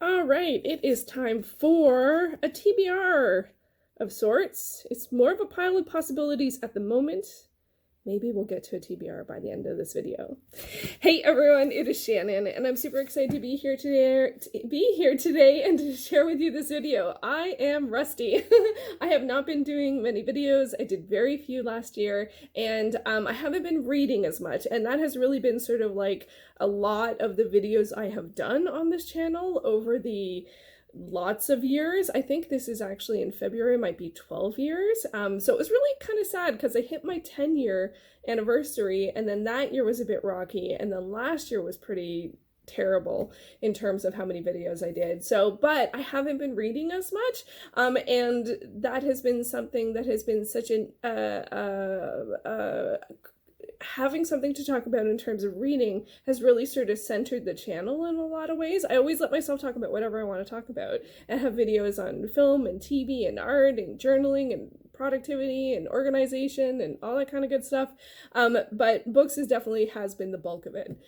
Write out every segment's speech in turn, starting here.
All right, it is time for a TBR of sorts. It's more of a pile of possibilities at the moment. Maybe we'll get to a TBR by the end of this video. Hey everyone, it is Shannon, and I'm super excited to be here today and to share with you this video. I am rusty. I have not been doing many videos. I did very few last year, and I haven't been reading as much, and that has really been sort of like a lot of the videos I have done on this channel over the lots of years. I think this is actually in February, might be 12 years. So it was really kind of sad because I hit my 10-year anniversary, and then that year was a bit rocky, and then last year was pretty terrible in terms of how many videos I did. So, but I haven't been reading as much, and that has been something that has been such an having something to talk about in terms of reading has really sort of centered the channel in a lot of ways. I always let myself talk about whatever I want to talk about and have videos on film and TV and art and journaling and productivity and organization and all that kind of good stuff. But books definitely has been the bulk of it.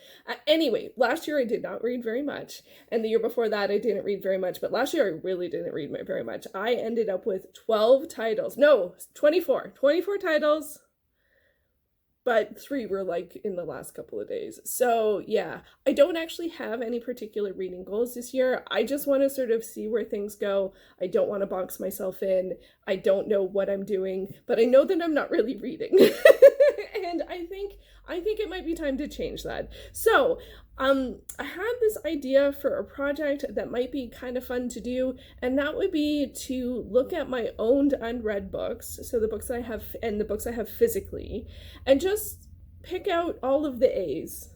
Anyway, last year I did not read very much, and the year before that I didn't read very much, but last year I really didn't read very much. I ended up with 12 titles. No, 24 titles. But 3 were like in the last couple of days. So yeah, I don't actually have any particular reading goals this year. I just want to sort of see where things go. I don't want to box myself in. I don't know what I'm doing, but I know that I'm not really reading. And I think it might be time to change that. So I had this idea for a project that might be kind of fun to do, and that would be to look at my owned unread books, so the books I have and the books I have physically, and just pick out all of the A's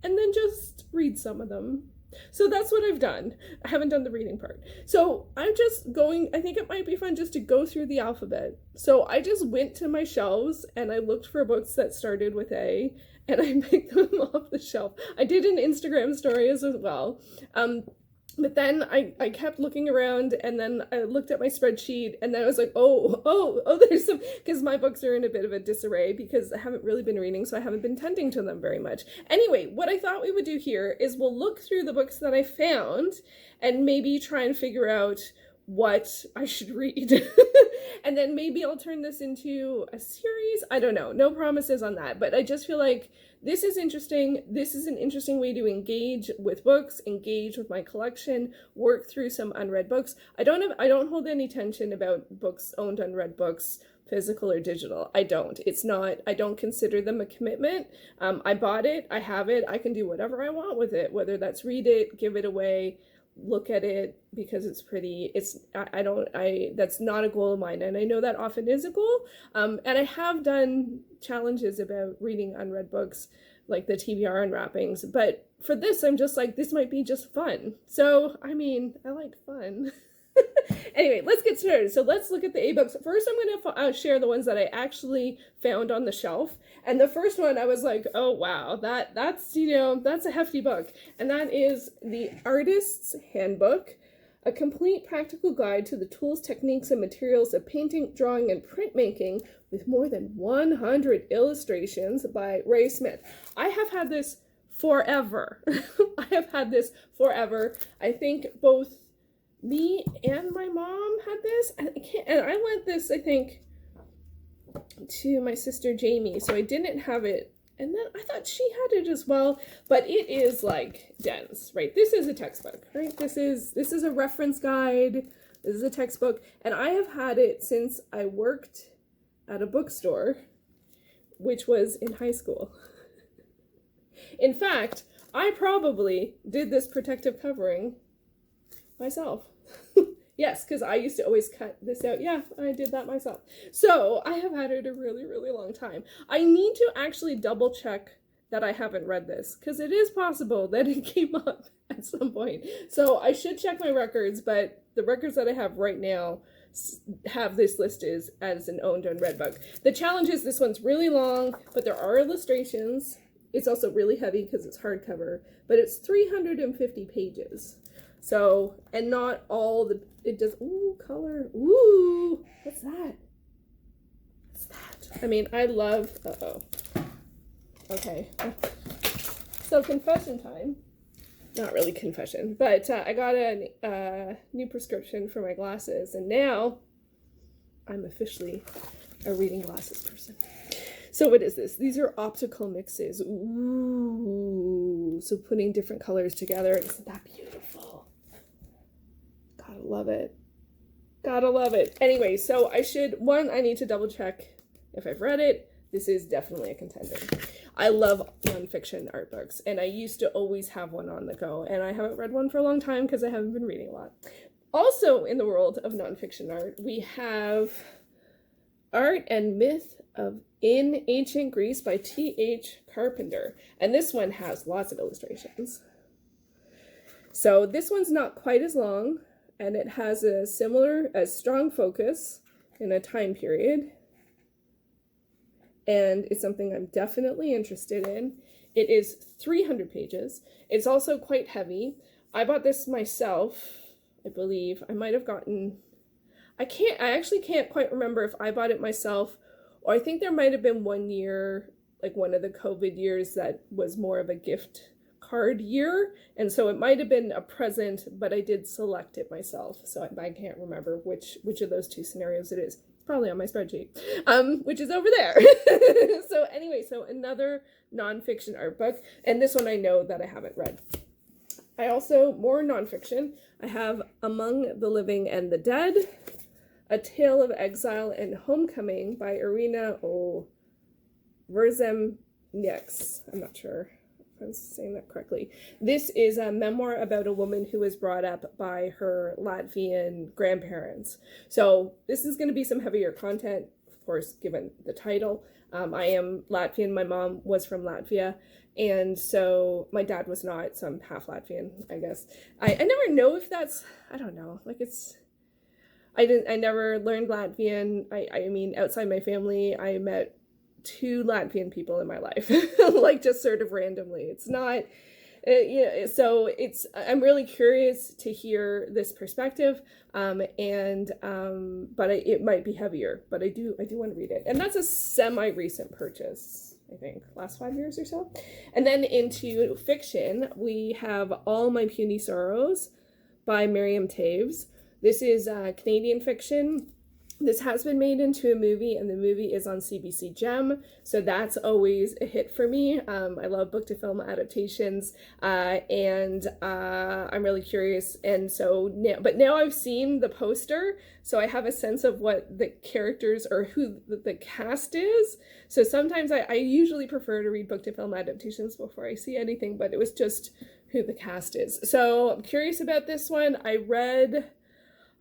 and then just read some of them. So that's what I've done. I haven't done the reading part. So I'm just going, I think it might be fun just to go through the alphabet. So I just went to my shelves and I looked for books that started with A, and I picked them off the shelf. I did an Instagram story as well. But then I kept looking around, and then I looked at my spreadsheet, and then I was like, oh, there's some, because my books are in a bit of a disarray because I haven't really been reading, so I haven't been tending to them very much. Anyway, what I thought we would do here is we'll look through the books that I found and maybe try and figure out what I should read. And then maybe I'll turn this into a series. I don't know. No promises on that. But I just feel like this is interesting. This is an interesting way to engage with books, engage with my collection, work through some unread books. I don't hold any tension about books, owned unread books, physical or digital. I don't consider them a commitment. I bought it. I have it. I can do whatever I want with it, whether that's read it, give it away, look at it because it's pretty. That's not a goal of mine, and I know that often is a goal. And I have done challenges about reading unread books, like the TBR unwrappings, but for this I'm just like, this might be just fun. So I mean, I like fun. Anyway, let's get started. So let's look at the A books. First, I'm going to share the ones that I actually found on the shelf. And the first one, I was like, oh wow, that's a hefty book. And that is The Artist's Handbook, a complete practical guide to the tools, techniques, and materials of painting, drawing, and printmaking with more than 100 illustrations by Ray Smith. I have had this forever. I think both me and my mom had this, and I lent this, I think, to my sister Jamie, so I didn't have it, and then I thought she had it as well, but it is like dense, right? This is a textbook, right? This is a reference guide, this is a textbook, and I have had it since I worked at a bookstore, which was in high school. In fact, I probably did this protective covering myself. Yes, because I used to always cut this out. Yeah, I did that myself. So I have had it a really, really long time. I need to actually double check that I haven't read this, because it is possible that it came up at some point. So I should check my records, but the records that I have right now have this listed as an owned unread book. The challenge is this one's really long, but there are illustrations. It's also really heavy because it's hardcover, but it's 350 pages. So, and not all it does, ooh, color, ooh, what's that? What's that? I mean, I love, okay. So confession time. not really confession, but I got a new prescription for my glasses, and now I'm officially a reading glasses person. So what is this? These are optical mixes. Ooh, so putting different colors together. Isn't that beautiful? Gotta love it. Gotta love it. Anyway, so I need to double check if I've read it. This is definitely a contender. I love nonfiction art books, and I used to always have one on the go, and I haven't read one for a long time because I haven't been reading a lot. Also in the world of nonfiction art, we have Art and Myth in Ancient Greece by T.H. Carpenter, and this one has lots of illustrations. So this one's not quite as long, and it has a strong focus in a time period. And it's something I'm definitely interested in. It is 300 pages. It's also quite heavy. I bought this myself, I believe. I might have gotten, I actually can't quite remember if I bought it myself, or I think there might have been one year, like one of the COVID years, that was more of a gift card year. And so it might have been a present, but I did select it myself. So I can't remember which of those two scenarios it is. Probably on my spreadsheet, which is over there. So anyway, so another nonfiction art book, and this one I know that I haven't read. I also, more nonfiction, I have Among the Living and the Dead, A Tale of Exile and Homecoming by Irina Verzemnieks. I'm not sure if I'm saying that correctly. This is a memoir about a woman who was brought up by her Latvian grandparents. So this is going to be some heavier content, of course, given the title. I am Latvian. My mom was from Latvia, and so my dad was not, so I'm half Latvian, I guess. I never know if that's, I don't know, like I never learned Latvian. I mean, outside my family, I met 2 Latvian people in my life, like just sort of randomly. It's not, so I'm really curious to hear this perspective, but it might be heavier, but I do want to read it. And that's a semi-recent purchase, I think, last 5 years or so. And then into fiction, we have All My Puny Sorrows by Miriam Taves. This is Canadian fiction. This has been made into a movie, and the movie is on CBC Gem, so that's always a hit for me. I love book-to-film adaptations, and I'm really curious. And so now I've seen the poster, so I have a sense of what the characters or who the cast is. So sometimes I usually prefer to read book-to-film adaptations before I see anything, but it was just who the cast is. So I'm curious about this one. I read...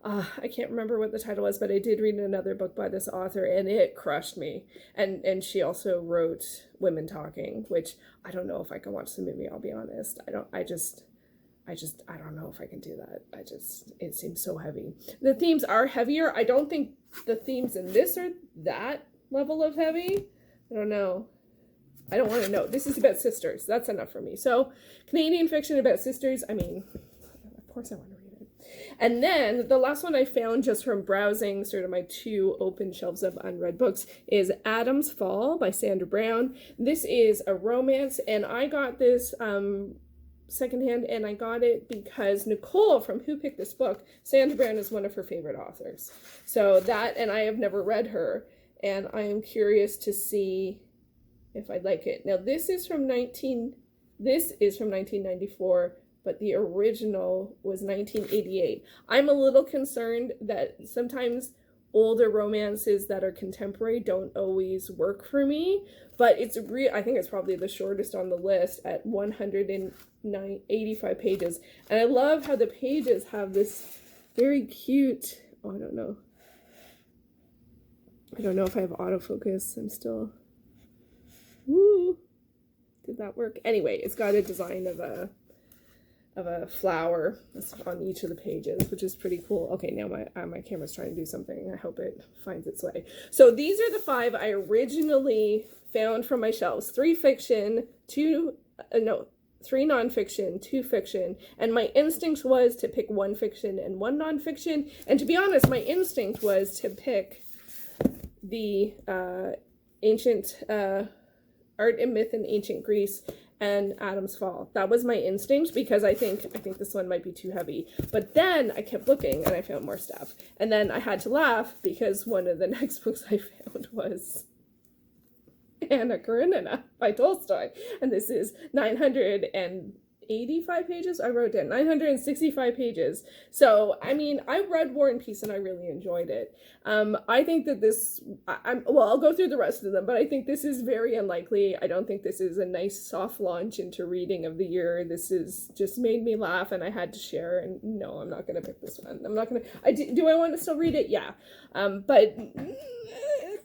I can't remember what the title was, but I did read another book by this author, and it crushed me. And she also wrote Women Talking, which I don't know if I can watch the movie, I'll be honest. I don't know if I can do that. It seems so heavy. The themes are heavier. I don't think the themes in this are that level of heavy. I don't know. I don't want to know. This is about sisters. That's enough for me. So Canadian fiction about sisters, I mean, of course I want to read it. And then the last one I found just from browsing sort of my 2 open shelves of unread books is Adam's Fall by Sandra Brown. This is a romance, and I got this secondhand, and I got it because Nicole from Who Picked This Book, Sandra Brown is one of her favorite authors. So that, and I have never read her, and I am curious to see if I'd like it. Now this is from 1994. But the original was 1988. I'm a little concerned that sometimes older romances that are contemporary don't always work for me, but I think it's probably the shortest on the list at 185 pages. And I love how the pages have this very cute, I don't know if I have autofocus. I'm still, did that work? Anyway, it's got a design of a flower on each of the pages, which is pretty cool. Okay, now my camera's trying to do something. I hope it finds its way. So these are the 5 I originally found from my shelves. 3 fiction, 3 nonfiction, 2 fiction, and my instinct was to pick 1 fiction and 1 nonfiction. And to be honest, my instinct was to pick the ancient Art and Myth in Ancient Greece and Adam's Fall. That was my instinct because I think this one might be too heavy. But then I kept looking and I found more stuff. And then I had to laugh because one of the next books I found was Anna Karenina by Tolstoy. And this is 985 pages. I wrote down 965 pages. So, I mean, I read War and Peace and I really enjoyed it. I think that this, I'll go through the rest of them, but I think this is very unlikely. I don't think this is a nice soft launch into reading of the year. This is just made me laugh and I had to share, and no, I'm not going to pick this one. I'm not going to, do I want to still read it? Yeah. But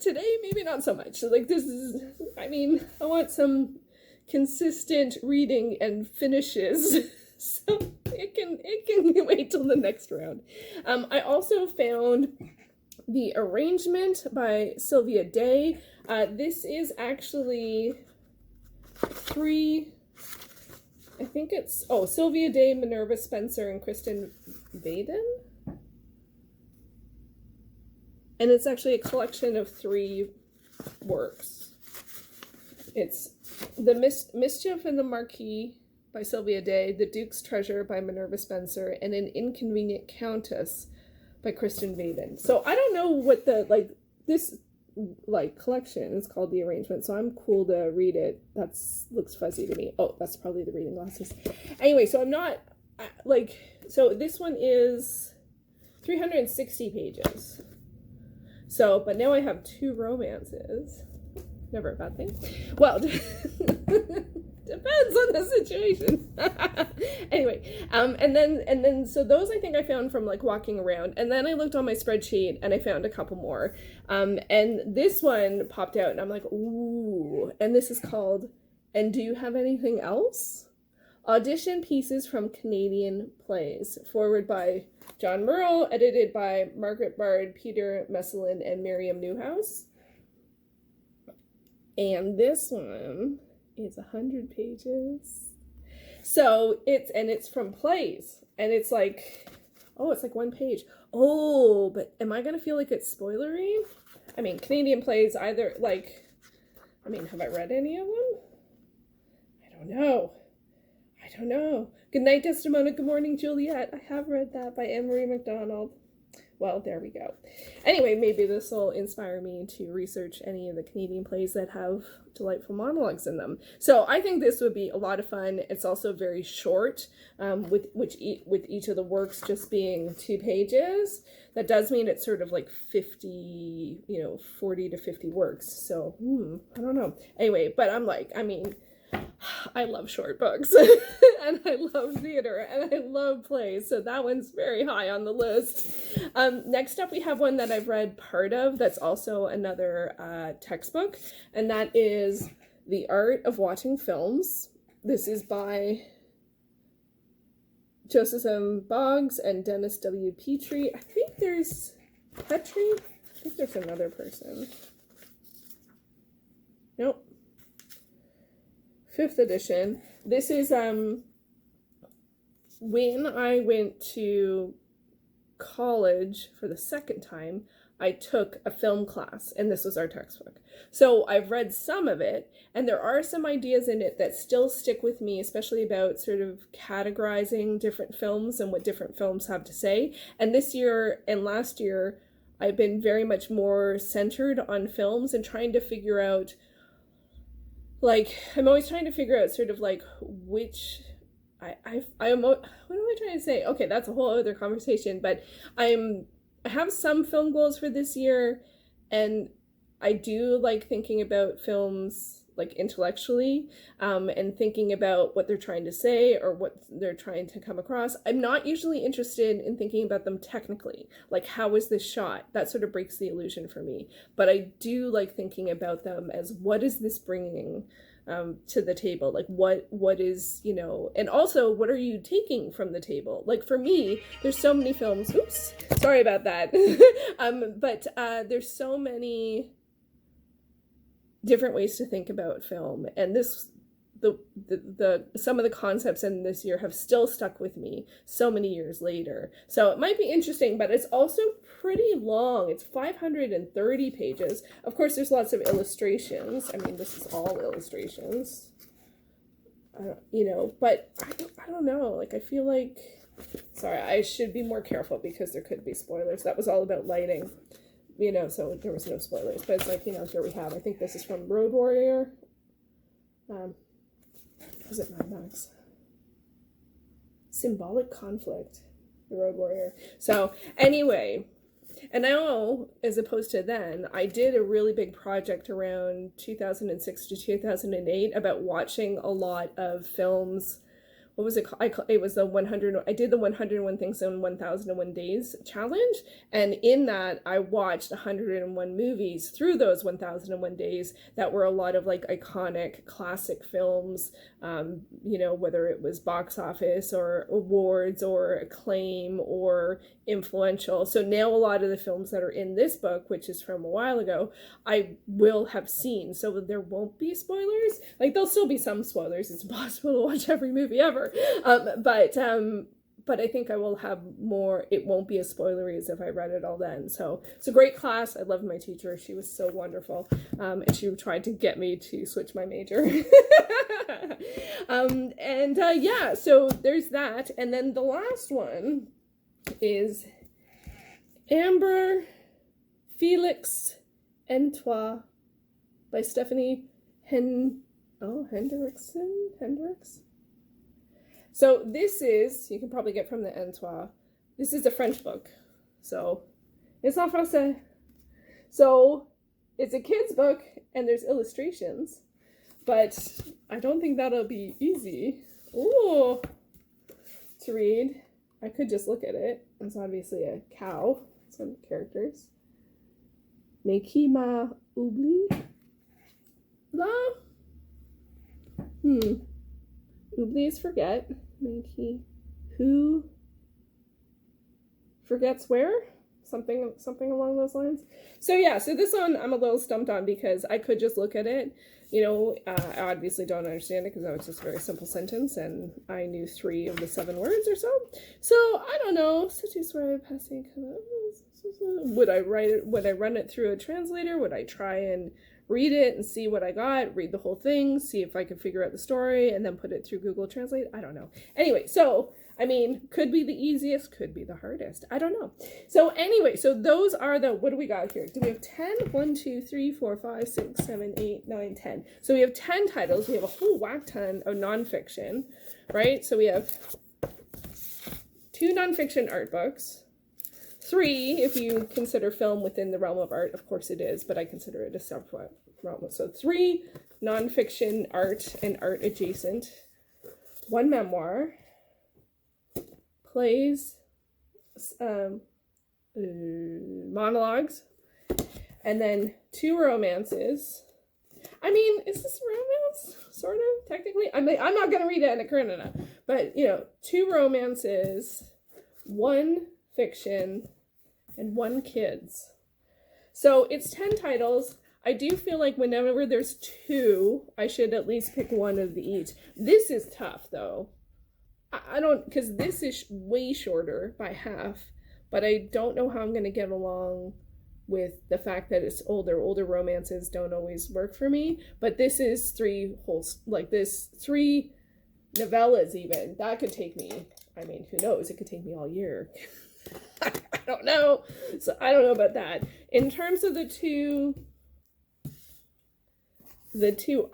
today, maybe not so much. Like this is, I mean, I want some consistent reading and finishes, so it can wait till the next round. I also found The Arrangement by Sylvia Day. This is actually Sylvia Day, Minerva Spencer, and Kristen Vaden. And it's actually a collection of 3 works. It's The Mischief and the Marquis by Sylvia Day, The Duke's Treasure by Minerva Spencer, and An Inconvenient Countess by Kristen Vaden. So I don't know what this collection is called, The Arrangement, so I'm cool to read it. Looks fuzzy to me. Oh, that's probably the reading glasses. Anyway, so I'm not, so this one is 360 pages. So, but now I have 2 romances. Never a bad thing. Well, depends on the situation. Anyway, and then so those I think I found from walking around, and then I looked on my spreadsheet and I found a couple more. And this one popped out and I'm like, ooh, and this is called And Do You Have Anything Else? Audition Pieces from Canadian Plays. Forward by John Murrell, edited by Margaret Bard, Peter Messelin, and Miriam Newhouse. And this one is 100 pages. So it's from plays. And it's it's 1 page. Oh, but am I going to feel like it's spoilery? I mean, Canadian plays either, have I read any of them? I don't know. Good night, Desdemona. Good morning, Juliet. I have read that by Anne-Marie MacDonald. Well, there we go. Anyway, maybe this will inspire me to research any of the Canadian plays that have delightful monologues in them. So I think this would be a lot of fun. It's also very short, with each of the works just being 2 pages. That does mean it's sort of 50, 40 to 50 works. So, I don't know. Anyway, but I love short books and I love theater and I love plays. So that one's very high on the list. Next up, we have one that I've read part of that's also another textbook, and that is The Art of Watching Films. This is by Joseph M. Boggs and Dennis W. Petrie. I think there's another person. Nope. 5th edition. This is when I went to college for the second time, I took a film class and this was our textbook. So I've read some of it and there are some ideas in it that still stick with me, especially about sort of categorizing different films and what different films have to say. And this year and last year, I've been very much more centered on films and trying to figure out I'm always trying to figure out sort of which what am I trying to say? Okay, that's a whole other conversation, but I have some film goals for this year, and I do like thinking about films intellectually, and thinking about what they're trying to say or what they're trying to come across. I'm not usually interested in thinking about them technically, how was this shot? That sort of breaks the illusion for me. But I do like thinking about them as what is this bringing to the table? What is, and also what are you taking from the table? For me, there's so many films, oops, sorry about that. But there's so many different ways to think about film, and some of the concepts in this year have still stuck with me so many years later. So it might be interesting, but it's also pretty long. It's 530 pages. Of course, there's lots of illustrations. I mean, this is all illustrations. you know, but I don't know. Like, I feel like, sorry, I should be more careful because there could be spoilers. That was all about lighting, you know, so there was no spoilers. But it's like, you know, here we have, I think this is from Road Warrior. Was it Mad Max? Symbolic Conflict, the Road Warrior. So anyway, and now, as opposed to then, I did a really big project around 2006 to 2008 about watching a lot of films. What was it called? It was the 100, I did the 101 Things in 1001 Days challenge. And in that, I watched 101 movies through those 1001 days that were a lot of like iconic classic films, you know, whether it was box office or awards or acclaim or influential. So now a lot of the films that are in this book, which is from a while ago, I will have seen. So there won't be spoilers. Like, there'll still be some spoilers. It's impossible to watch every movie ever. But I think I will have more. It won't be as spoilery as if I read it all then. So it's a great class. I loved my teacher. She was so wonderful. And she tried to get me to switch my major. Yeah, so there's that. And then the last one is Amber, Felix, and Toi by Stephanie Hendricks. So this is, you can probably get from the Antoine, this is a French book. So it's en français. So it's a kid's book and there's illustrations, but I don't think that'll be easy. Ooh, to read. I could just look at it. It's obviously a cow, some characters. Mais qui m'a oublié? Là? Oublie is forget. Maybe who forgets where? Something along those lines. So yeah, so this one I'm a little stumped on because I could just look at it. You know, I obviously don't understand it because that was just a very simple sentence and I knew 3 of the 7 words or so. So I don't know. Would I write it? Would I run it through a translator? Would I try and read it and see what I got, read the whole thing, see if I could figure out the story, and then put it through Google Translate? I don't know. Anyway, so, I mean, could be the easiest, could be the hardest. I don't know. So anyway, so those are the, what do we got here? Do we have 10? 1, 2, 3, 4, 5, 6, 7, 8, 9, 10. So we have 10 titles. We have a whole whack ton of nonfiction, right? So we have 2 nonfiction art books. 3, if you consider film within the realm of art, of course it is, but I consider it a separate realm. So 3 nonfiction art and art adjacent, 1 memoir, plays, monologues, and then 2 romances. I mean, is this romance? Sort of, technically. I'm not going to read Anna Karenina, but, you know, 2 romances, 1 fiction, and 1 kids. So it's 10 titles. I do feel like whenever there's 2, I should at least pick 1 of each. This is tough though. I don't, because this is way shorter by half, but I don't know how I'm going to get along with the fact that it's older. Older romances don't always work for me, but this is 3 whole, like this 3 novellas even. That could take me, I mean, who knows? It could take me all year. I don't know. So I don't know about that. In terms of the two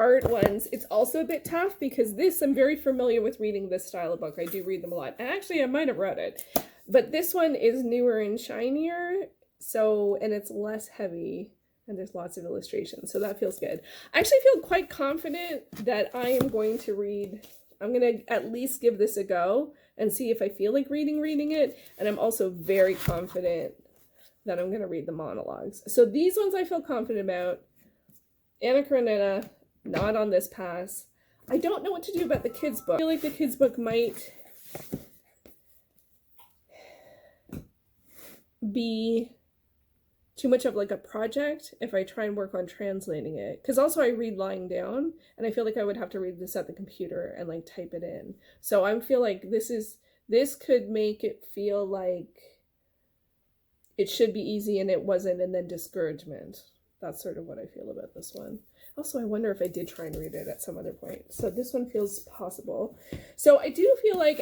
art ones, it's also a bit tough because this, I'm very familiar with reading this style of book. I do read them a lot. And actually, I might have read it. But this one is newer and shinier. So, and it's less heavy. And there's lots of illustrations. So that feels good. I actually feel quite confident that I am going to read, I'm going to at least give this a go and see if I feel like reading it. And I'm also very confident that I'm going to read the monologues. So these ones I feel confident about. Anna Karenina, not on this pass. I don't know what to do about the kids' book. I feel like the kids' book might be too much of like a project if I try and work on translating it. Because also I read lying down, and I feel like I would have to read this at the computer and like type it in. So I feel like this could make it feel like it should be easy and it wasn't, and then discouragement. That's sort of what I feel about this one. Also, I wonder if I did try and read it at some other point. So this one feels possible. So I do feel like,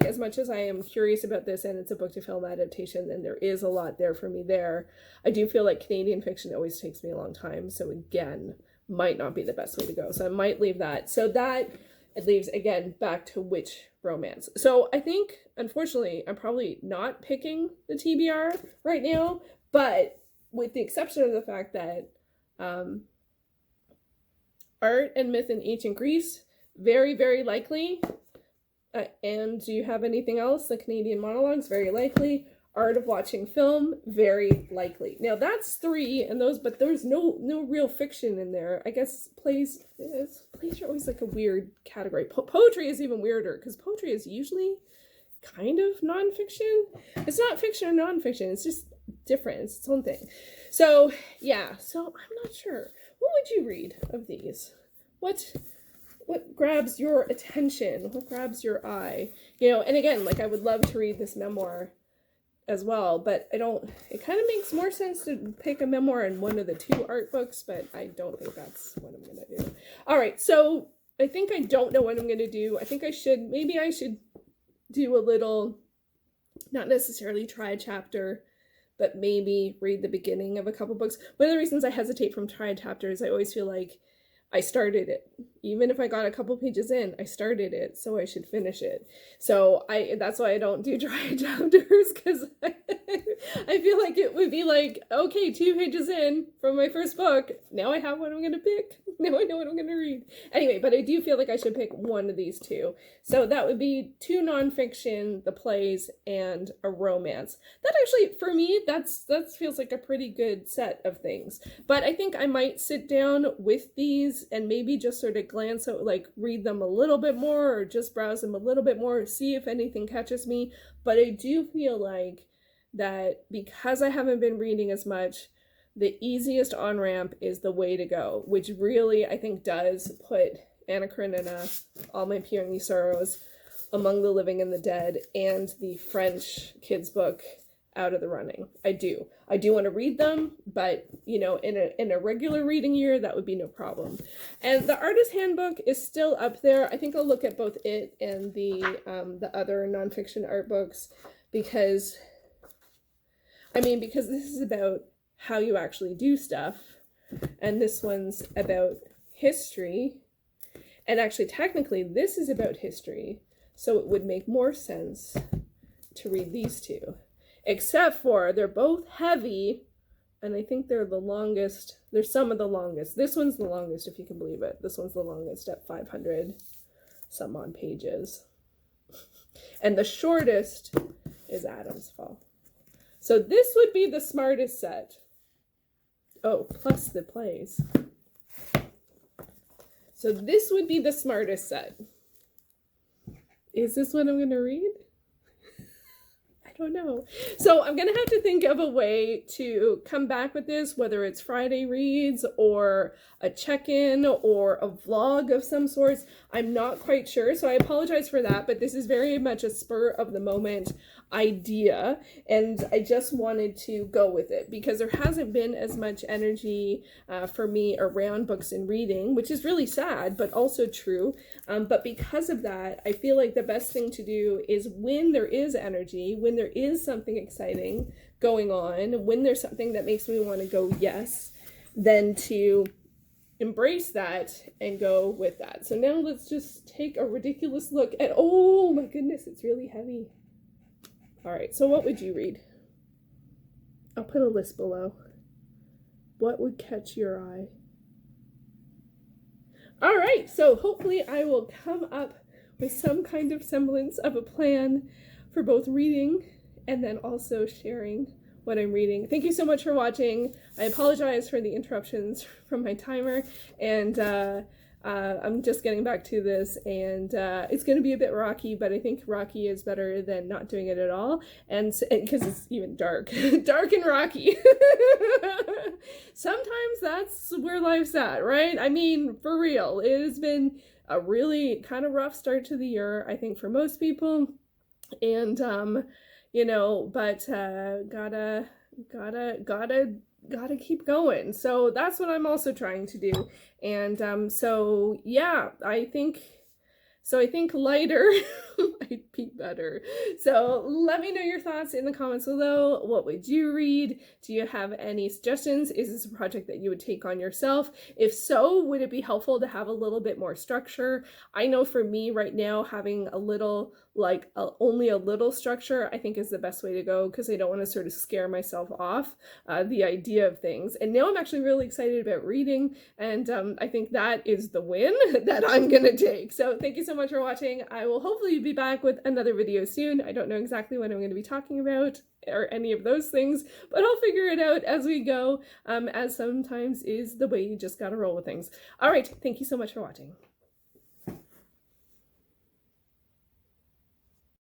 as much as I am curious about this and it's a book to film adaptation, and there is a lot there for me there, I do feel like Canadian fiction always takes me a long time. So again, might not be the best way to go. So I might leave that. So that it leaves, again, back to which romance. So I think, unfortunately, I'm probably not picking the TBR right now, but with the exception of the fact that Art and Myth in Ancient Greece, very, very likely. And do you have anything else? The Canadian Monologues, very likely. Art of Watching Film, very likely. Now that's 3, and those, but there's no real fiction in there. I guess plays are always like a weird category. Poetry is even weirder, because poetry is usually kind of nonfiction. It's not fiction or nonfiction. It's just different. It's its own thing. So yeah. So I'm not sure. What would you read of these? What grabs your attention? What grabs your eye? You know, and again, like I would love to read this memoir as well, but I don't, it kind of makes more sense to pick a memoir in one of the 2 art books, but I don't think that's what I'm going to do. All right. So I think I don't know what I'm going to do. I think maybe I should do a little, not necessarily try a chapter, but maybe read the beginning of a couple books. One of the reasons I hesitate from trying chapters, I always feel like I started it. Even if I got a couple pages in, I started it, so I should finish it. So that's why I don't do dry chapters, because I feel like it would be like, okay, 2 pages in from my first book, now I have what I'm going to pick. Now I know what I'm going to read. Anyway, but I do feel like I should pick one of these 2. So that would be 2 nonfiction, the plays, and a romance. That actually, for me, that feels like a pretty good set of things. But I think I might sit down with these and maybe just sort of glance out, like read them a little bit more, or just browse them a little bit more, see if anything catches me. But I do feel like that because I haven't been reading as much, the easiest on-ramp is The Way to Go, which really, I think, does put Anna Karenina, All My Puny Sorrows, Among the Living and the Dead, and the French kids book out of the running. I do want to read them, but you know, in a regular reading year, that would be no problem. And the Artist Handbook is still up there. I think I'll look at both it and the other nonfiction art books, because this is about how you actually do stuff, and this one's about history, and actually technically this is about history, so it would make more sense to read these 2, except for they're both heavy, and I think they're the longest. They're some of the longest. This one's the longest, if you can believe it. This one's the longest at 500 some odd pages, and the shortest is Adam's Fall. So this would be the smartest set. Oh, plus the plays. So this would be the smartest set. Is this what I'm going to read? I don't know. So I'm going to have to think of a way to come back with this, whether it's Friday reads or a check-in or a vlog of some sorts. I'm not quite sure, so I apologize for that, but this is very much a spur of the moment idea, and I just wanted to go with it because there hasn't been as much energy for me around books and reading, which is really sad, but also true. But because of that, I feel like the best thing to do is when there is energy, when there is something exciting going on, when there's something that makes me want to go yes, then to embrace that and go with that. So now let's just take a ridiculous look at, oh my goodness, it's really heavy. All right, so what would you read? I'll put a list below. What would catch your eye? All right, so hopefully I will come up with some kind of semblance of a plan for both reading and then also sharing what I'm reading. Thank you so much for watching. I apologize for the interruptions from my timer, and I'm just getting back to this, and it's going to be a bit rocky, but I think rocky is better than not doing it at all, and because it's even dark and rocky. Sometimes that's where life's at, right? I mean, for real, it has been a really kind of rough start to the year, I think, for most people, and you know, but gotta gotta keep going. So that's what I'm also trying to do. And so yeah, I think lighter might be better. So let me know your thoughts in the comments below. What would you read? Do you have any suggestions? Is this a project that you would take on yourself? If so, would it be helpful to have a little bit more structure? I know for me right now, having a little, like only a little structure, I think is the best way to go, because I don't want to sort of scare myself off the idea of things. And now I'm actually really excited about reading, and I think that is the win that I'm gonna take. So thank you so much for watching. I will hopefully be back with another video soon. I don't know exactly what I'm going to be talking about or any of those things, but I'll figure it out as we go, as sometimes is the way. You just gotta roll with things. All right, thank you so much for watching.